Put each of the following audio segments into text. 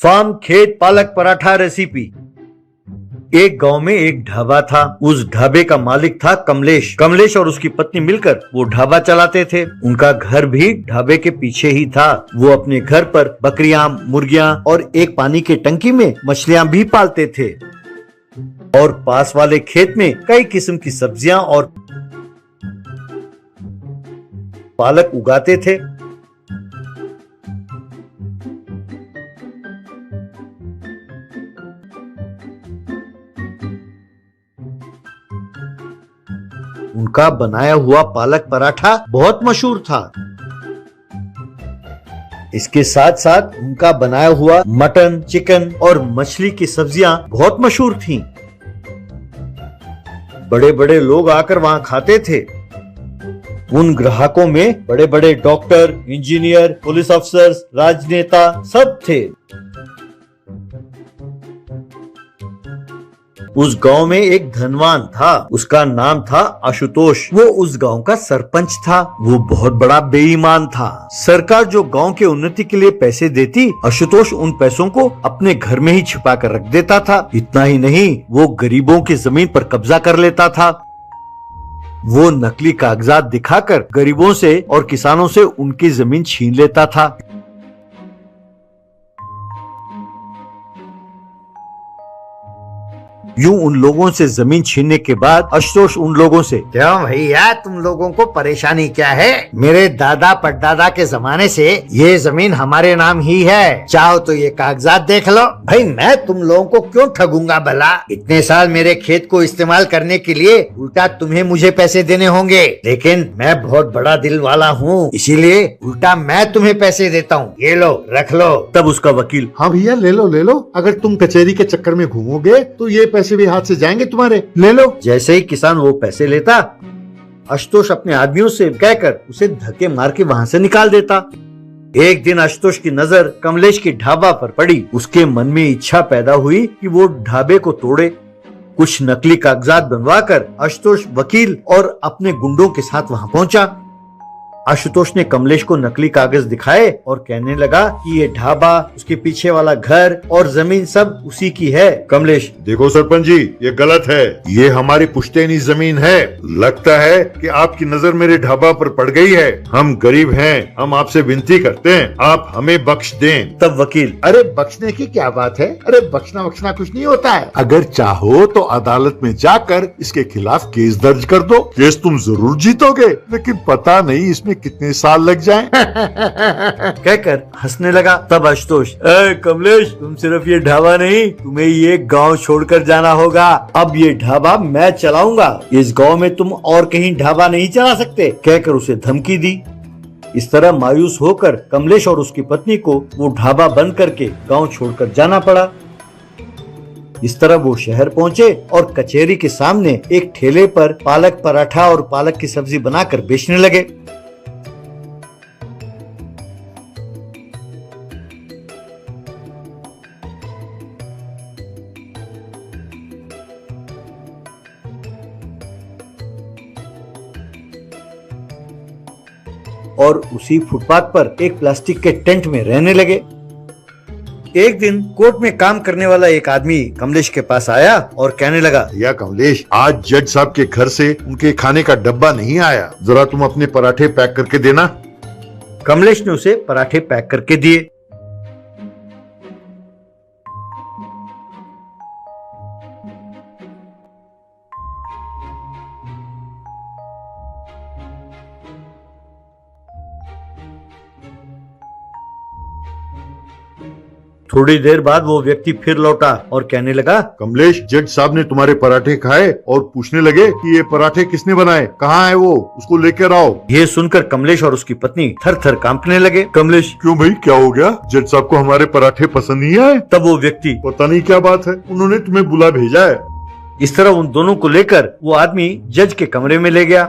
Farm खेत पालक paratha recipe. एक गांव में एक ढाबा था। उस ढाबे का मालिक था कमलेश। कमलेश और उसकी पत्नी मिलकर वो ढाबा चलाते थे। उनका घर भी ढाबे के पीछे ही था। वो अपने घर पर बकरियां, मुर्गियां और एक पानी की टंकी में मछलियां भी पालते थे और पास वाले खेत में कई किस्म की सब्जियां और पालक उगाते थे। उनका बनाया हुआ पालक पराठा बहुत मशहूर था। इसके साथ साथ उनका बनाया हुआ मटन, चिकन और मछली की सब्जियां बहुत मशहूर थीं। बड़े बड़े लोग आकर वहां खाते थे। उन ग्राहकों में बड़े बड़े डॉक्टर, इंजीनियर, पुलिस अफसर, राजनेता सब थे। उस गांव में एक धनवान था। उसका नाम था आशुतोष। वो उस गांव का सरपंच था। वो बहुत बड़ा बेईमान था। सरकार जो गांव के उन्नति के लिए पैसे देती, आशुतोष उन पैसों को अपने घर में ही छिपा कर रख देता था। इतना ही नहीं, वो गरीबों की जमीन पर कब्जा कर लेता था। वो नकली कागजात दिखाकर गरीबों से और किसानों से उनकी जमीन छीन लेता था। यूं उन लोगों से जमीन छीनने के बाद आशुतोष उन लोगों से, क्यों भैया, तुम लोगों को परेशानी क्या है? मेरे दादा परदादा के जमाने से ये जमीन हमारे नाम ही है। चाहो तो ये कागजात देख लो। भाई मैं तुम लोगों को क्यों ठगूंगा भला? इतने साल मेरे खेत को इस्तेमाल करने के लिए उल्टा तुम्हें मुझे पैसे देने होंगे, लेकिन मैं बहुत बड़ा दिल वाला हूँ, इसीलिए उल्टा मैं तुम्हें पैसे देता हूँ। ये लो, रख लो। तब उसका वकील, हाँ भैया ले लो। अगर तुम कचहरी के चक्कर में घूमोगे तो ये पैसे भी हाथ से जाएंगे तुम्हारे, ले लो। जैसे ही किसान वो पैसे लेता, आशुतोष अपने आदमियों से कहकर उसे धक्के मार के वहां से निकाल देता। एक दिन आशुतोष की नजर कमलेश की ढाबा पर पड़ी। उसके मन में इच्छा पैदा हुई कि वो ढाबे को तोड़े। कुछ नकली कागजात बनवाकर आशुतोष वकील और अपने गुंडों के साथ वहां पहुंचा। आशुतोष ने कमलेश को नकली कागज दिखाए और कहने लगा कि ये ढाबा, उसके पीछे वाला घर और जमीन सब उसी की है। कमलेश, देखो सरपंच जी, ये गलत है। ये हमारी पुश्तैनी जमीन है। लगता है कि आपकी नजर मेरे ढाबा पर पड़ गई है। हम गरीब हैं, हम आपसे विनती करते हैं, आप हमें बख्श दें। तब वकील, अरे बख्शने की क्या बात है? अरे बख्शना कुछ नहीं होता है। अगर चाहो तो अदालत में जाकर इसके खिलाफ केस दर्ज कर दो। केस तुम जरूर जीतोगे, लेकिन पता नहीं इसमें कितने साल लग जाएं। कहकर हंसने लगा। तब आशुतोष, कमलेश, तुम सिर्फ ये ढाबा नहीं, तुम्हें ये गांव छोड़कर जाना होगा। अब ये ढाबा मैं चलाऊंगा। इस गांव में तुम और कहीं ढाबा नहीं चला सकते, कहकर उसे धमकी दी। इस तरह मायूस होकर कमलेश और उसकी पत्नी को वो ढाबा बंद करके गांव छोड़कर जाना पड़ा। इस तरह वो शहर पहुंचे और कचहरी के सामने एक ठेले पर पालक पराठा और पालक की सब्जी बनाकर बेचने लगे। और उसी फुटपाथ पर एक प्लास्टिक के टेंट में रहने लगे। एक दिन कोर्ट में काम करने वाला एक आदमी कमलेश के पास आया और कहने लगा, या कमलेश, आज जज साहब के घर से उनके खाने का डब्बा नहीं आया, जरा तुम अपने पराठे पैक करके देना। कमलेश ने उसे पराठे पैक करके दिए। थोड़ी देर बाद वो व्यक्ति फिर लौटा और कहने लगा, कमलेश, जज साहब ने तुम्हारे पराठे खाए और पूछने लगे कि ये पराठे किसने बनाए, कहाँ है वो, उसको लेकर आओ। ये सुनकर कमलेश और उसकी पत्नी थर थर कांपने लगे। कमलेश, क्यों भाई, क्या हो गया? जज साहब को हमारे पराठे पसंद नहीं आए? तब वो व्यक्ति, पता नहीं क्या बात है, उन्होंने तुम्हें बुला भेजा है। इस तरह उन दोनों को लेकर वो आदमी जज के कमरे में ले गया।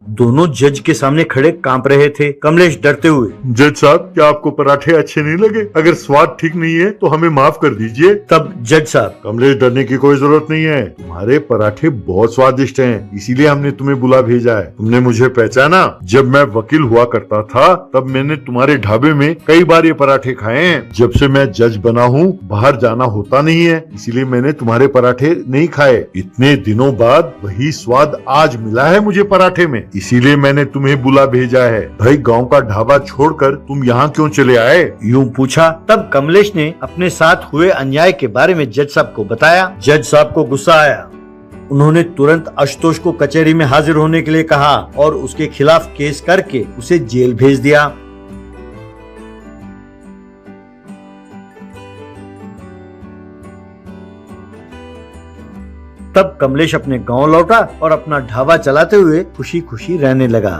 दोनों जज के सामने खड़े कांप रहे थे। कमलेश डरते हुए, जज साहब, क्या आपको पराठे अच्छे नहीं लगे? अगर स्वाद ठीक नहीं है तो हमें माफ कर दीजिए। तब जज साहब, कमलेश, डरने की कोई जरूरत नहीं है। तुम्हारे पराठे बहुत स्वादिष्ट हैं, इसीलिए हमने तुम्हें बुला भेजा है। तुमने मुझे पहचाना? जब मैं वकील हुआ करता था तब मैंने तुम्हारे ढाबे में कई बार ये पराठे खाए हैं। जब से मैं जज बना हूँ बाहर जाना होता नहीं है, इसीलिए मैंने तुम्हारे पराठे नहीं खाए। इतने दिनों बाद वही स्वाद आज मिला है मुझे पराठे में, इसीलिए मैंने तुम्हें बुला भेजा है। भाई, गांव का ढाबा छोड़कर तुम यहाँ क्यों चले आए? यूं पूछा। तब कमलेश ने अपने साथ हुए अन्याय के बारे में जज साहब को बताया। जज साहब को गुस्सा आया। उन्होंने तुरंत आशुतोष को कचहरी में हाजिर होने के लिए कहा और उसके खिलाफ केस करके उसे जेल भेज दिया। तब कमलेश अपने गांव लौटा और अपना ढाबा चलाते हुए खुशी खुशी रहने लगा।